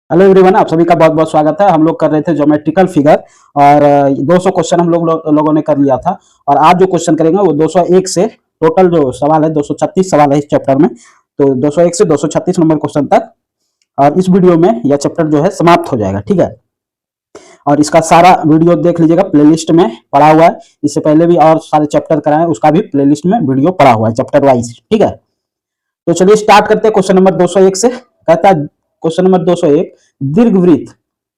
Hello everyone, आप सभी का बहुत बहुत स्वागत है। हम लोग कर रहे थे ज्योमेट्रिकल फिगर और 200 क्वेश्चन हम लोगों ने कर लिया था। और आज जो क्वेश्चन करेंगे वो 201 से, टोटल जो सवाल है 236 सवाल है इस चैप्टर में। तो 201 से 236 नंबर क्वेश्चन तक और इस वीडियो में यह चैप्टर जो है समाप्त हो जाएगा, ठीक है। और इसका सारा वीडियो देख लीजिएगा, प्लेलिस्ट में पड़ा हुआ है। इससे पहले भी और सारे चैप्टर कराए, उसका भी प्लेलिस्ट में वीडियो पड़ा हुआ है चैप्टर वाइज, ठीक है। तो चलिए स्टार्ट करते हैं क्वेश्चन नंबर 201 से। कहता है क्वेश्चन नंबर 201, दीर्घवृत्त,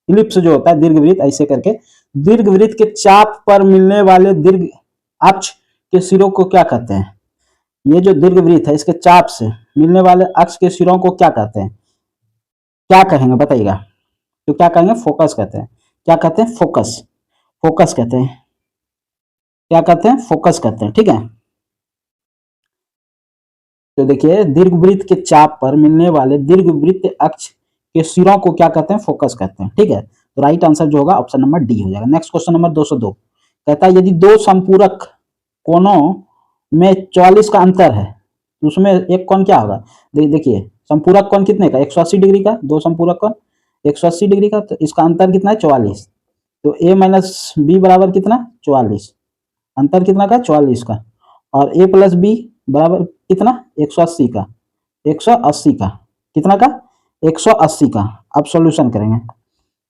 इलिप्स जो होता है दीर्घवृत्त, ऐसे करके दीर्घवृत्त के चाप पर मिलने वाले दीर्घ अक्ष के सिरों को क्या कहते हैं। ये जो दीर्घवृत्त है इसके चाप से मिलने वाले अक्ष के सिरों को क्या कहते हैं, क्या कहेंगे बताइएगा। तो क्या कहेंगे, फोकस कहते हैं। क्या कहते हैं, फोकस। फोकस कहते हैं। क्या कहते हैं, फोकस कहते हैं, ठीक है। तो देखिए, दीर्घवृत्त के चाप पर मिलने वाले दीर्घवृत्त अक्ष के सिरों को क्या कहते हैं, फोकस कहते हैं, ठीक है। तो राइट आंसर जो होगा ऑप्शन नंबर डी हो जाएगा। नेक्स्ट क्वेश्चन नंबर 202, कहता है यदि दो संपूरक कोणों में 44 का अंतर है तो उसमें एक कोण क्या होगा। देखिए, संपूरक कोण कितने का, 180 डिग्री का। दो संपूरक कोण 180 डिग्री का, तो इसका अंतर कितना है, 44। तो a माइनस बी बराबर कितना, 44। अंतर कितना का, 44 का। और a प्लस बी बराबर कितना, 180 का। 180 का कितना का, 180 का। अब सॉल्यूशन करेंगे,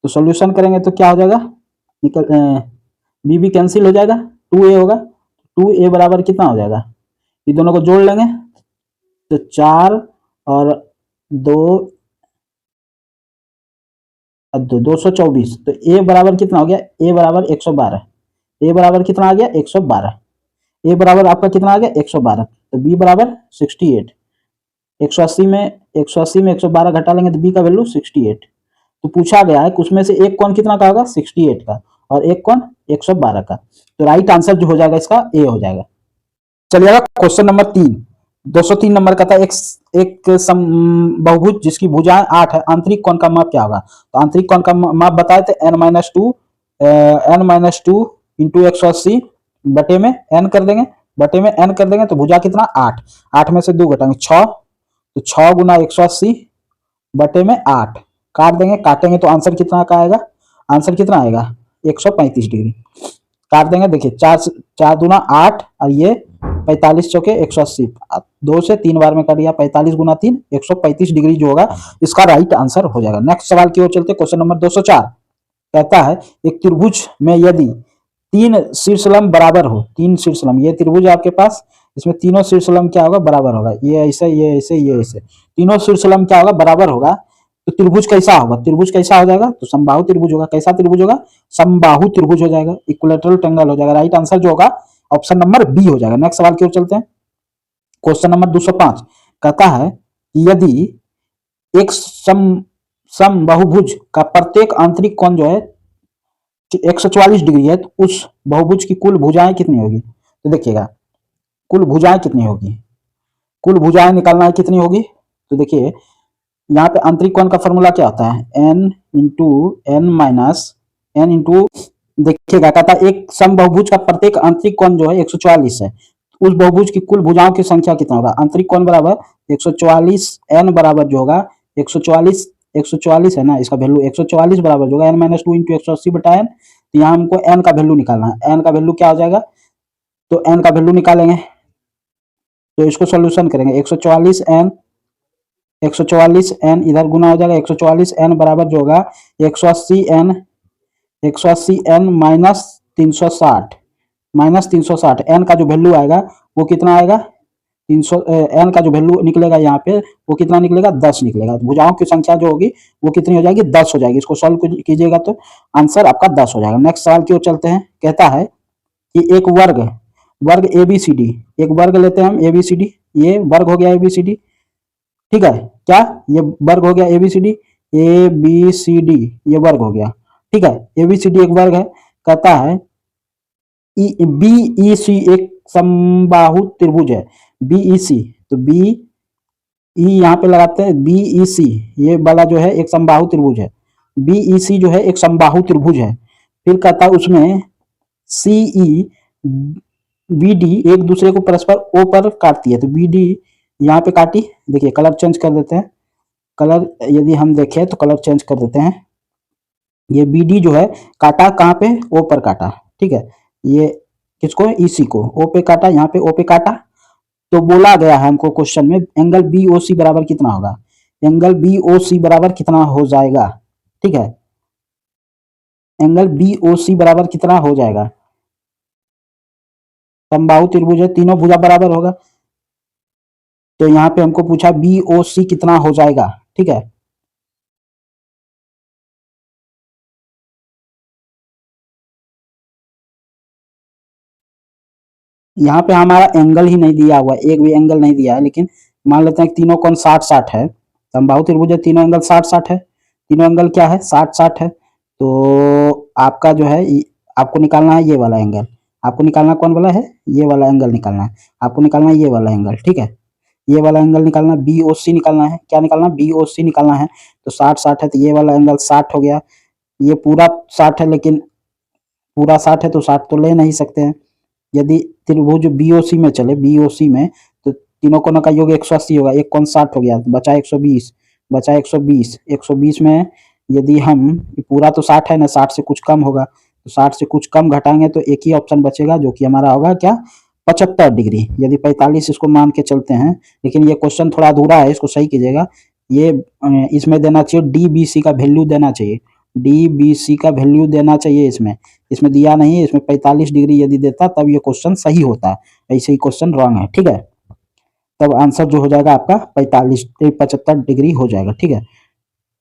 तो सॉल्यूशन करेंगे तो क्या हो जाएगा, निकल बी बी कैंसिल हो जाएगा, 2a होगा। 2a बराबर कितना हो जाएगा, ये दोनों को जोड़ लेंगे तो 4 और 2 224। तो a बराबर कितना हो गया, a बराबर 112। a बराबर कितना आ गया, 112। a बराबर आपका कितना आ गया, 112। तो b बराबर 68। 180 में 112 घटा लेंगे तो b का वैल्यू 68। तो पूछा गया है कि उसमें से एक कोण कितना का होगा, 68 का, और एक कोण 112 का। तो राइट आंसर जो हो जाएगा इसका ए हो जाएगा। चलिएगा क्वेश्चन नंबर 3, 203 नंबर का था। एक बहुभुज जिसकी भुजाएं 8 है, आंतरिक कोण का माप क्या होगा। तो आंतरिक कोण का माप बताए थे n-2 इंटू 180 बटे में n कर देंगे, बटे में n कर देंगे तो भुजा कितना, 8। 8 में से 2 घटाएंगे 6, तो 6 गुना 180 बटे में 8 काट देंगे। काटेंगे तो आंसर कितना का आएगा, आंसर कितना आएगा, 135 डिग्री। काट देंगे, देखिए 4 दूना 8 और ये 45 चौके 180, 2 से 3 बार में कट गया, 45 गुना 3 135 डिग्री जो होगा इसका राइट आंसर हो जाएगा। नेक्स्ट सवाल की ओर चलते, क्वेश्चन नंबर 204, कहता है एक त्रिभुज में यदि 3 शीर्षलंब बराबर हो, 3 शीर्षलंब, ये त्रिभुज आपके पास, इसमें तीनों शीर्षलंब क्या होगा, बराबर होगा। ये ऐसे, ये ऐसे, ये ऐसे, तीनों शीर्षलंब क्या होगा, बराबर होगा। तो त्रिभुज कैसा होगा, त्रिभुज कैसा हो जाएगा, तो समबाहु त्रिभुज होगा। कैसा त्रिभुज होगा, समबाहु त्रिभुज हो जाएगा, इक्विलेटरल ट्रायंगल हो जाएगा। राइट आंसर जो होगा ऑप्शन नंबर बी हो जाएगा। नेक्स्ट सवाल की ओर चलते हैं, क्वेश्चन नंबर 205, कहता है यदि एक समबाहुभुज का प्रत्येक आंतरिक कोण जो है 144 डिग्री है तो उस बहुभुज की कुल भुजाएं कितनी होगी। तो देखिएगा, कुल भुजाएं कितनी होगी, कुल भुजाएं निकालना है कितनी होगी। तो देखिए यहाँ पे आंतरिक कोण का फॉर्मूला क्या होता है, n into n minus n into, देखिएगा कहता है एक समबाहुभुज का प्रत्येक आंतरिक कोण जो है 144 है, उस बहुभुज की कुल भुजाओं की संख्या कितना होगा। आंतरिक कोण बराबर 144, n बराबर जो होगा 144, 144 है ना, इसका वैल्यू 144 बराबर जो होगा n माइनस 2 इंटू 180 बटा n। तो यहाँ हमको n का वैल्यू निकालना है, n का वैल्यू क्या हो जाएगा, तो n का वैल्यू निकालेंगे तो इसको सॉल्यूशन करेंगे। 144 n इधर गुना हो जाएगा, 144 n बराबर जो होगा 180 n माइनस 360, माइनस 360। n का जो वैल्यू आएगा वो कितना आएगा, 300, n का जो वैल्यू निकलेगा यहाँ पे वो कितना निकलेगा, 10 निकलेगा। भुजाओं की संख्या जो होगी वो कितनी हो जाएगी, 10 हो जाएगी। इसको सॉल्व कीजिएगा तो आंसर आपका 10 हो जाएगा। नेक्स्ट सवाल की ओर चलते हैं, कहता है कि एक वर्ग, वर्ग ABCD, एक वर्ग लेते हैं हम ABCD, ये वर्ग हो गया ABCD, ठीक है। क्या, ये वर्ग हो गया ABCD, ये वर्ग हो गया, ठीक है। ABCD एक वर्ग है। कहता है BEC एक समबाहु त्रिभुज है, BEC, तो BE यहाँ पे लगाते हैं, BEC ये वाला जो है एक समबाहु त्रिभुज है, BEC जो है एक समबाहु त्रिभुज है। फिर कहता है उसमें CE BD एक दूसरे को परस्पर O पर काटती है, तो BD यहाँ पे काटी, देखिए कलर चेंज कर देते हैं, कलर यदि हम देखें तो कलर चेंज कर देते हैं। ये बी डी जो है काटा कहाँ पे, ओ पर काटा, ठीक है। ये किसको, इसी को ओ पे काटा, यहाँ पे ओ पे काटा। तो बोला गया है हमको क्वेश्चन में एंगल बी ओ सी बराबर कितना होगा, एंगल बी ओ सी बराबर कितना हो जाएगा, ठीक है। एंगल बी ओ सी बराबर कितना हो जाएगा, समबाहु त्रिभुज है, तीनों भुजा बराबर होगा। तो यहाँ पे हमको पूछा बी ओ सी कितना हो जाएगा, ठीक है। यहाँ पे हमारा एंगल ही नहीं दिया हुआ, एक भी एंगल नहीं दिया है, लेकिन मान लेते हैं कि तीनों कोण 60-60 है, समबाहु त्रिभुज है, तीनों एंगल 60-60 है, तीनों एंगल क्या है, 60-60 है। तो आपका जो है आपको निकालना है ये वाला एंगल, आपको निकालना कौन वाला है, ये वाला एंगल निकालना है, आपको निकालना है ये वाला एंगल, ठीक है। ये वाला एंगल निकालना है, बी ओ सी निकालना है, क्या निकालना है, बी ओ सी निकालना है। तो 60-60 है, तो ये वाला एंगल 60 हो गया, ये पूरा 60 है, लेकिन पूरा 60 है तो 60 तो ले नहीं सकते हैं। यदि त्रिभुज बीओसी में चले, बीओसी में, तो तीनों कोणों का योग 180 होगा, एक कोण 60 हो गया, बचा 120, बचा 120, 120 में यदि हम पूरा तो 60 है ना, 60 से कुछ कम होगा, तो 60 से कुछ कम घटाएंगे तो एक ही ऑप्शन बचेगा जो कि हमारा होगा क्या, 75 डिग्री। यदि 45 इसको मान के चलते हैं, लेकिन ये क्वेश्चन थोड़ा अधूरा है, इसको सही कीजिएगा। ये इसमें देना चाहिए डी बी सी का वैल्यू देना चाहिए, डी बी सी का वैल्यू देना चाहिए इसमें, इसमें दिया नहीं है, इसमें 45 डिग्री यदि देता तब ये क्वेश्चन सही होता है, ऐसे ही क्वेश्चन रॉन्ग है, ठीक है। तब आंसर जो हो जाएगा आपका 75 डिग्री हो जाएगा, ठीक है।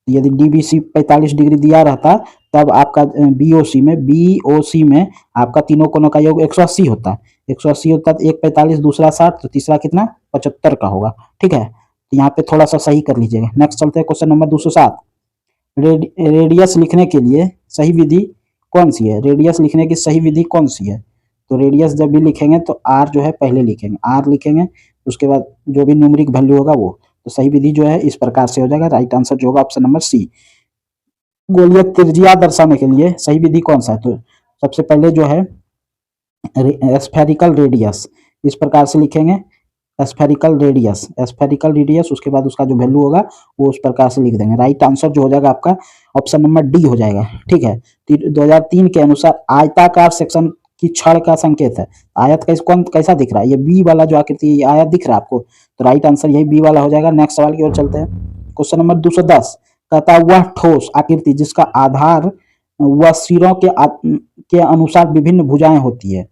यदि डीबीसी 45 डिग्री दिया रहता तब आपका बीओसी में, बीओसी में आपका तीनों कोणों का योग 180 होता है, 180 होता तो एक 45, दूसरा 60, तो तीसरा कितना 75 का होगा, ठीक है। तो यहाँ पे थोड़ा सा सही कर लीजिएगा। नेक्स्ट चलते हैं क्वेश्चन नंबर 207। रेडियस लिखने के लिए सही विधि कौन सी है, रेडियस लिखने की सही विधि कौन सी है। तो रेडियस जब भी लिखेंगे तो आर जो है पहले लिखेंगे, आर लिखेंगे, उसके बाद जो भी न्यूमेरिक वैल्यू होगा वो। तो सही विधि जो है इस प्रकार से हो जाएगा, राइट आंसर जो होगा ऑप्शन नंबर सी। गोलीय त्रिज्या दर्शाने के लिए सही विधि कौन सा है, तो सबसे पहले जो है स्फेरिकल रेडियस, इस प्रकार से लिखेंगे, स्फेरिकल रेडियस, स्फेरिकल रेडियस, उसके बाद उसका जो वैल्यू होगा वो उस प्रकार से लिख देंगे। राइट आंसर जो हो जाएगा आपका ऑप्शन नंबर डी हो जाएगा, ठीक है। 2003 के अनुसार आयताकार सेक्शन की छड़ का संकेत है, आयत कौन कैसा दिख रहा है, ये बी वाला जो आकृति आयत दिख रहा है आपको, तो राइट आंसर यही बी वाला हो जाएगा। नेक्स्ट सवाल की ओर चलते हैं। क्वेश्चन नंबर 210 कहता है वह ठोस आकृति जिसका आधार व सिरों के अनुसार विभिन्न भुजाएं होती है,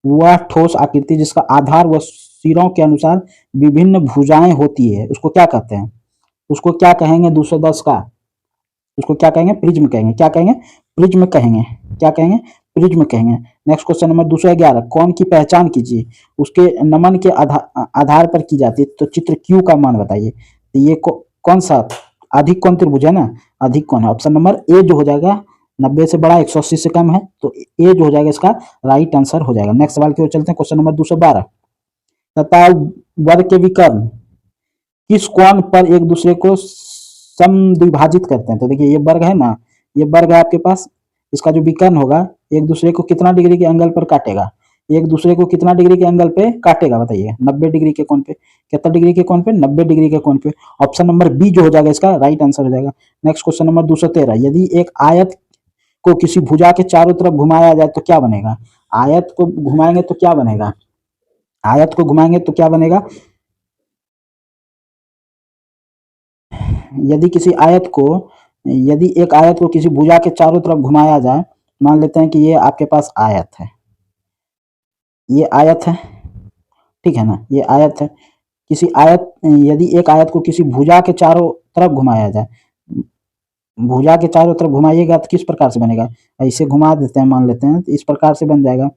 वह ठोस आकृति जिसका आधार व सिरों के अनुसार विभिन्न भुजाएं होती है, उसको क्या कहते हैं, उसको क्या कहेंगे 210 का, उसको क्या कहेंगे, प्रिज्म कहेंगे, क्या कहेंगे, प्रिज्म कहेंगे, क्या कहेंगे, प्रिज्म कहेंगे। नेक्स्ट क्वेश्चन नंबर 211 कौन की पहचान कीजिए, उसके नमन के आधार पर की जाती है, तो चित्र क्यू का मान बताइए। तो ये कौन सा अधिक कौन त्रिभुज है ना, अधिक कौन है, ऑप्शन नंबर ए जो हो जाएगा, 90 से बड़ा 180 से कम है, तो ए जो हो जाएगा इसका राइट आंसर हो जाएगा। नेक्स्ट सवाल की ओर चलते हैं। क्वेश्चन नंबर 212 तथा वर्ग के विकर्ण किस कोण पर एक दूसरे को समद्विभाजित करते हैं। तो देखिए ये वर्ग है ना, ये वर्ग है आपके पास, इसका जो विकर्ण होगा एक दूसरे को कितना डिग्री के एंगल पर काटेगा, एक दूसरे को कितना डिग्री के एंगल पे काटेगा बताइए, 90 डिग्री के कोण पे, कितना डिग्री के कोण पे, 90 डिग्री के कोण पे। ऑप्शन नंबर बी जो हो जाएगा इसका राइट आंसर हो जाएगा। नेक्स्ट क्वेश्चन नंबर 213 यदि एक आयत को किसी भुजा के चारों तरफ घुमाया जाए तो क्या बनेगा, आयत को घुमाएंगे तो क्या बनेगा, आयत को घुमाएंगे तो क्या बनेगा, यदि किसी आयत को, यदि एक आयत को किसी भुजा के चारों तरफ घुमाया जाए, मान लेते हैं कि ये आपके पास आयत है, ये आयत है, ठीक है ना, ये आयत है, किसी आयत, यदि एक आयत को किसी भुजा के चारों तरफ घुमाया जाए, भुजा के चारों तरफ घुमाइएगा तो किस प्रकार से बनेगा, ऐसे घुमा देते हैं, मान लेते हैं तो इस प्रकार से बन जाएगा,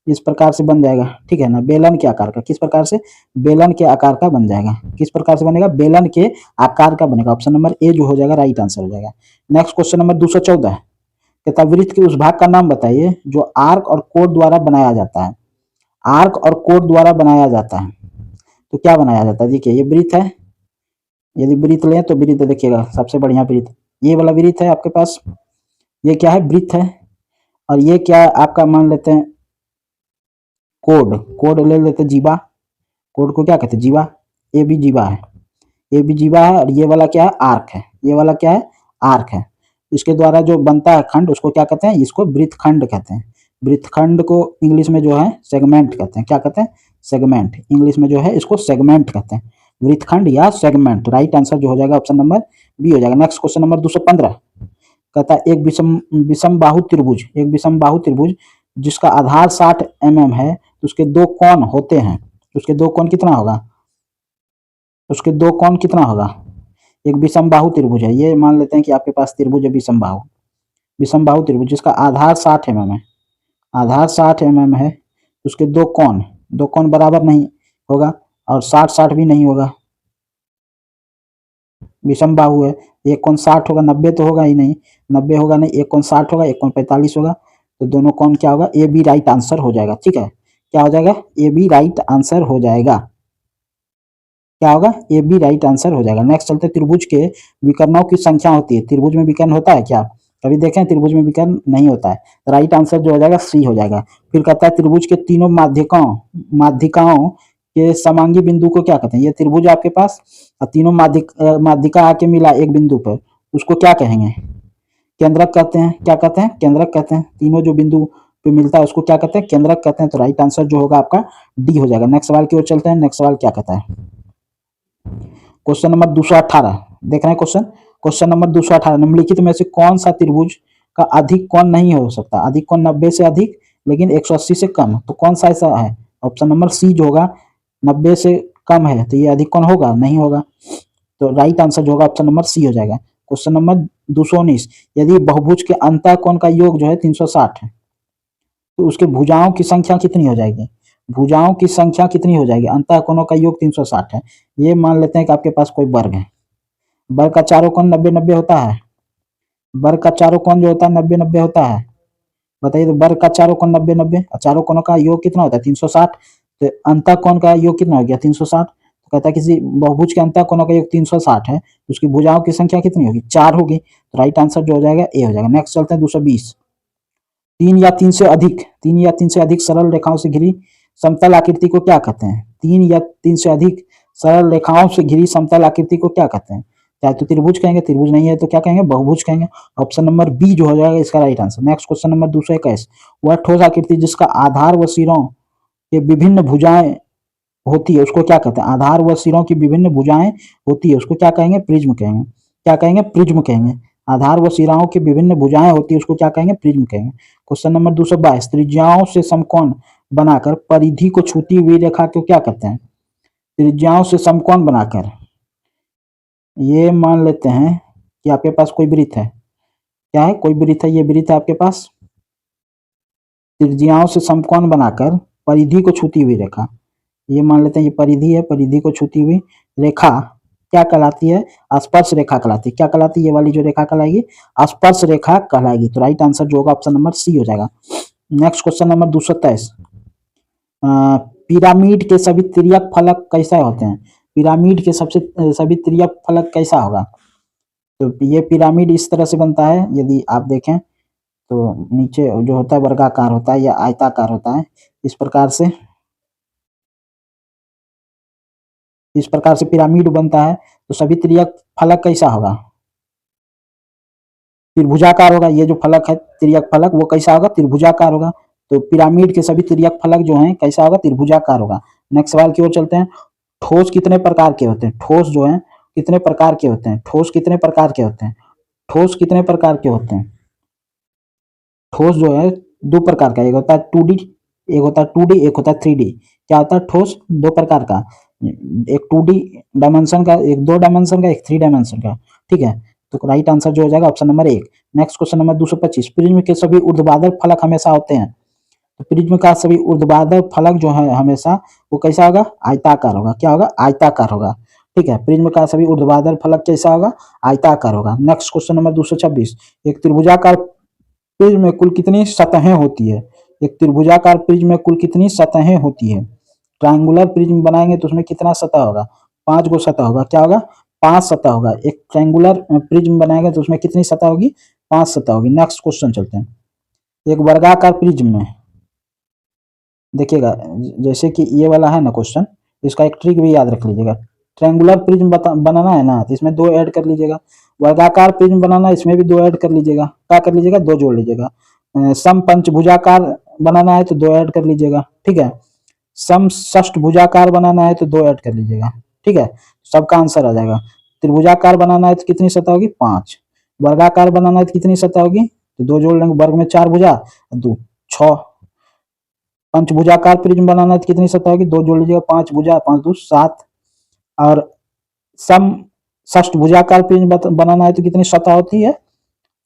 इस प्रकार से बन जाएगा, ठीक है ना, बेलन के आकार का, किस प्रकार से, बेलन के आकार का बन जाएगा, किस प्रकार से बनेगा, बेलन के आकार का बनेगा। ऑप्शन नंबर ए जो हो जाएगा राइट आंसर हो जाएगा। नेक्स्ट क्वेश्चन नंबर 214 कहता वृत्त के उस भाग का नाम बताइए जो आर्क और कोड द्वारा बनाया जाता है, आर्क और कोड द्वारा बनाया जाता है, तो क्या बनाया जाता है, देखिए ये वृत्त है, यदि वृत्त लें तो वृत्त देखिएगा सबसे बढ़िया वृत्त ये वाला वृत्त है आपके पास, ये क्या है, वृत्त है, और ये क्या है आपका, मान लेते हैं कोड, कोड ले लेते हैं जीवा, कोड को क्या कहते हैं जीवा, ये भी जीवा है, ये भी जीवा है और ये वाला क्या है, आर्क है। ये वाला क्या है, आर्क है। इसके द्वारा जो बनता है खंड उसको क्या कहते हैं, इसको वृत्तखंड कहते हैं। वृत्तखंड को इंग्लिश में जो है सेगमेंट कहते हैं। क्या कहते हैं, सेगमेंट। इंग्लिश में जो है इसको सेगमेंट कहते हैं, वृत्तखंड या सेगमेंट। राइट आंसर जो हो जाएगा ऑप्शन नंबर बी हो जाएगा। नेक्स्ट क्वेश्चन नंबर 215 कहता है एक विषम बाहु त्रिभुज, एक विषम बाहु त्रिभुज जिसका आधार 60 mm है, तो उसके दो कोण होते हैं, उसके दो कोण कितना होगा, उसके दो कोण कितना होगा। एक विषम बाहु त्रिभुज है, ये मान लेते हैं कि आपके पास त्रिभुज है विषम बाहु, विषम बाहु त्रिभुज जिसका आधार 60 mm है, आधार 60 mm है, उसके दो कोण बराबर नहीं होगा और 60-60 भी नहीं होगा। विषम बाहु है, एक कोण 60 होगा, 90 तो होगा ही नहीं, 90 होगा नहीं, एक कोण 60 होगा, एक कोण 45 होगा, तो दोनों कोण क्या होगा, ए बी राइट आंसर हो जाएगा। ठीक है, क्या हो जाएगा, ए बी राइट आंसर हो जाएगा। क्या होगा, ए बी राइट आंसर हो जाएगा। नेक्स्ट चलते त्रिभुज के विकर्णों की संख्या होती है। त्रिभुज में विकर्ण होता है क्या, कभी देखें, त्रिभुज में विकर्ण नहीं होता है। राइट आंसर जो हो जाएगा सी हो जाएगा। फिर कहता है त्रिभुज के तीनों माध्यिकाओं के समांगी बिंदु को क्या कहते हैं। ये त्रिभुज आपके पास और तीनों माध्यिका आके मिला एक बिंदु पर, उसको क्या कहेंगे, केंद्रक कहते हैं। क्या कहते हैं, केंद्रक कहते हैं। तीनों जो बिंदु पे मिलता है उसको क्या कहते हैं, केंद्रक कहते हैं। तो राइट आंसर जो होगा आपका डी हो जाएगा। नेक्स्ट सवाल की ओर चलते हैं। नेक्स्ट सवाल क्या कहता है, क्वेश्चन नंबर 218 देख रहे हैं। क्वेश्चन नंबर 218, निम्नलिखित में से कौन सा त्रिभुज का अधिक कोण नहीं हो सकता। अधिक कोण 90 से अधिक लेकिन 180 से कम, तो कौन सा ऐसा है, ऑप्शन नंबर सी जो होगा, 90 से कम है तो ये अधिक कोण होगा, नहीं होगा। तो राइट आंसर जो होगा ऑप्शन नंबर सी हो जाएगा। क्वेश्चन नंबर 219, यदि बहुभुज के अंतः कोण का योग जो है 360 है, तो उसके भुजाओं की संख्या कितनी हो जाएगी, भुजाओं की संख्या कितनी हो जाएगी। अंतः कोणों का योग 360 है। ये मान लेते हैं कि आपके पास कोई वर्ग है, वर्ग का चारों कोण 90-90 होता है, वर्ग का चारों कोण जो होता है 90-90 होता है। बताइए, तो वर्ग का चारों कोण 90-90, चारों कोणों का योग कितना होता है 360, तो अंतः कोण का योग कितना हो गया 360। तो कहता है किसी बहुभुज के अंतः कोणों का योग 360 है, उसकी भुजाओं की संख्या कितनी होगी, 4 होगी। तो राइट आंसर जो हो जाएगा ए हो जाएगा। नेक्स्ट चलते हैं 220, तीन या तीन से अधिक सरल रेखाओं से घिरी समतल आकृति को क्या कहते हैं। तीन या तीन से अधिक सरल रेखाओं से घिरी समतल आकृति को क्या कहते हैं। चाहे तो त्रिभुज कहेंगे, त्रिभुज नहीं है तो क्या कहेंगे, बहुभुज कहेंगे। ऑप्शन नंबर बी जो हो जाएगा इसका right answer. Next question number 221, वह ठोस आकृति जिसका आधार व सिरों के विभिन्न भुजाएं होती है उसको क्या कहते हैं। आधार व सिरों की विभिन्न भुजाएं होती है उसको क्या कहेंगे, प्रिज्म कहेंगे। क्या कहेंगे, प्रिज्म कहेंगे। आधार व सिराओं की विभिन्न भुजाएं होती है उसको क्या कहेंगे, प्रिज्म कहेंगे। क्वेश्चन नंबर 222, त्रिज्याओं से समकोण बनाकर परिधि को छूती हुई रेखा को क्या कहते हैं। त्रिज्याओं से समकोण बनाकर, ये मान लेते हैं कि आपके पास कोई वृत्त है। क्या है, कोई वृत्त है, ये वृत्त है आपके पास। त्रिज्याओं से समकोण बनाकर परिधि को छूती हुई रेखा, ये मान लेते हैं ये परिधि है, परिधि को छूती हुई रेखा क्या कहलाती है, स्पर्श रेखा कहलाती है। क्या कहलाती है, ये वाली जो रेखा कहलाएगी स्पर्श रेखा कहलाएगी। तो राइट आंसर जो होगा ऑप्शन नंबर सी हो जाएगा। नेक्स्ट क्वेश्चन नंबर 223, पिरामिड के सभी तिर्यक फलक कैसा होते हैं। पिरामिड के सभी तिर्यक फलक कैसा होगा। तो ये पिरामिड इस तरह से बनता है, यदि आप देखें तो नीचे जो होता है वर्गाकार होता है या आयताकार होता है। इस प्रकार से पिरामिड बनता है। तो सभी तिर्यक फलक कैसा होगा, त्रिभुजाकार होगा। ये जो फलक है तिर्यक फलक वो कैसा होगा, त्रिभुजाकार होगा। तो पिरामिड के सभी तिर्यक फलक जो हैं कैसा होगा, त्रिभुजाकार होगा। नेक्स्ट सवाल की ओर चलते हैं। ठोस कितने प्रकार के होते हैं, ठोस जो है कितने प्रकार के होते हैं, ठोस कितने प्रकार के होते हैं, ठोस कितने प्रकार के होते हैं। ठोस जो है दो प्रकार का, एक होता है 2D, एक होता है 2D, एक होता है 3D। क्या होता है ठोस दो प्रकार का, एक 2D डायमेंशन का, एक 2 डायमेंशन का, एक 3 डायमेंशन का। ठीक है, तो राइट आंसर जो हो जाएगा option number 1। Next question number 225, prism के सभी ऊर्ध्वाधर फलक हमेशा होते हैं। तो प्रिज्म का सभी ऊर्ध्वाधर फलक जो है हमेशा वो कैसा होगा, आयताकार होगा। क्या होगा, आयताकार होगा। ठीक है, प्रिज्म का सभी ऊर्ध्वाधर फलक कैसा होगा, आयताकार होगा। नेक्स्ट क्वेश्चन नंबर 226, एक त्रिभुजाकार प्रिज्म में कुल कितनी सतहें होती है। एक त्रिभुजाकार प्रिज्म में कुल कितनी सतहें होती है। ट्रायंगुलर प्रिज्म बनाएंगे तो उसमें कितना सतह होगा, 5 गो सतह होगा। क्या होगा, 5 सतह होगा। एक ट्रायंगुलर प्रिज्म बनाएंगे तो उसमें कितनी सतह होगी, 5 सतह होगी। नेक्स्ट क्वेश्चन चलते हैं। एक वर्गाकार प्रिज्म में देखिएगा, जैसे कि ये वाला है ना क्वेश्चन, इसका एक ट्रिक भी याद रख लीजिएगा। ट्रायंगुलर प्रिज्म बनाना है ना, तो इसमें 2 ऐड कर लीजिएगा। वर्गाकार प्रिज्म बनाना, इसमें भी 2 ऐड कर लीजिएगा। क्या कर लीजिएगा, 2 जोड़ लीजिएगा। समपंचभुजाकार बनाना है तो 2 ऐड कर लीजिएगा, ठीक है। समषष्ठभुजाकार बनाना है तो 2 ऐड कर लीजिएगा, ठीक है। सबका आंसर आ जाएगा। त्रिभुजाकार बनाना है तो कितनी सतह होगी, 5। वर्गाकार बनाना है तो कितनी सतह होगी, तो 2 जोड़ लेंगे, वर्ग में 4 भुजा, 2 6। पंचभुजाकार प्रिज्म बनाना है तो कितनी सतह होगी, 2 जोड़ लीजिएगा, 5 भुजा, 5 2 7। और सम षष्ठभुजाकार प्रिज्म बनाना है तो कितनी सतह होती है,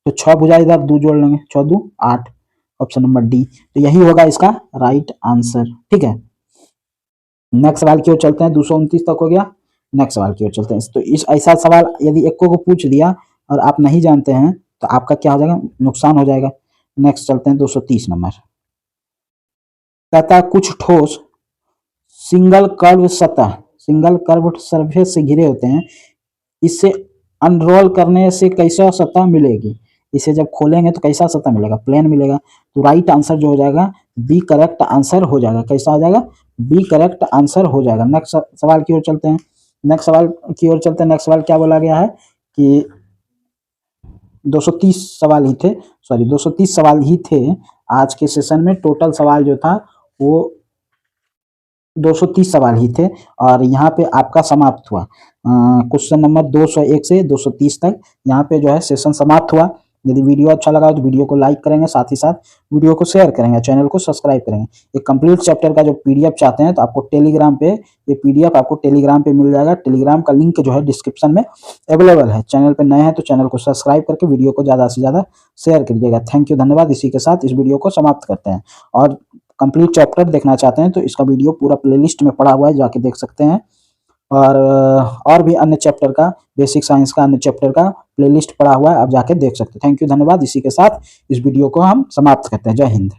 तो 6 भुजा, इधर 2 जोड़ लेंगे, 6 2 8। ऑप्शन नंबर डी, तो यही होगा इसका राइट आंसर, ठीक है। नेक्स्ट सवाल की ओर चलते हैं। 229 तक हो गया। नेक्स्ट सवाल की ओर चलते हैं। तो इस ऐसा सवाल यदि एक को पूछ दिया और आप नहीं जानते हैं तो आपका क्या हो जाएगा, नुकसान हो जाएगा। नेक्स्ट चलते हैं 230 नंबर। कहता है कुछ ठोस सिंगल कर्व सरफेस से घिरे होते हैं, इससे अनरोल करने से कैसा सतह मिलेगी। इसे जब खोलेंगे तो कैसा सतह मिलेगा, प्लेन मिलेगा। तो राइट आंसर जो हो जाएगा बी करेक्ट आंसर हो जाएगा। कैसा हो जाएगा, बी करेक्ट आंसर हो जाएगा। नेक्स्ट सवाल की ओर चलते हैं। नेक्स्ट सवाल क्या बोला गया है कि 230 सवाल ही थे, सॉरी 230 सवाल ही थे आज के सेशन में। टोटल सवाल जो था वो 230 सवाल ही थे और यहाँ पे आपका समाप्त हुआ क्वेश्चन नंबर 201 से 230 तक। यहाँ पे जो है सेशन समाप्त हुआ। यदि वीडियो अच्छा लगा तो वीडियो को लाइक करेंगे, साथ ही साथ वीडियो को शेयर करेंगे, चैनल को सब्सक्राइब करेंगे। एक कंप्लीट चैप्टर का जो पीडीएफ चाहते हैं तो आपको टेलीग्राम पे ये पीडीएफ आपको टेलीग्राम पे मिल जाएगा। टेलीग्राम का लिंक जो है डिस्क्रिप्शन में अवेलेबल है। चैनल पे नए हैं तो चैनल को सब्सक्राइब करके वीडियो को ज़्यादा से ज़्यादा शेयर करिएगा। थैंक यू, धन्यवाद। इसी के साथ इस वीडियो को समाप्त करते हैं। और कंप्लीट चैप्टर देखना चाहते हैं तो इसका वीडियो पूरा प्लेलिस्ट में पड़ा हुआ है, जाके देख सकते हैं। और भी अन्य चैप्टर का, बेसिक साइंस का अन्य चैप्टर का प्लेलिस्ट पड़ा हुआ है, आप जाके देख सकते हैं। थैंक यू, धन्यवाद। इसी के साथ इस वीडियो को हम समाप्त करते हैं। जय हिंद।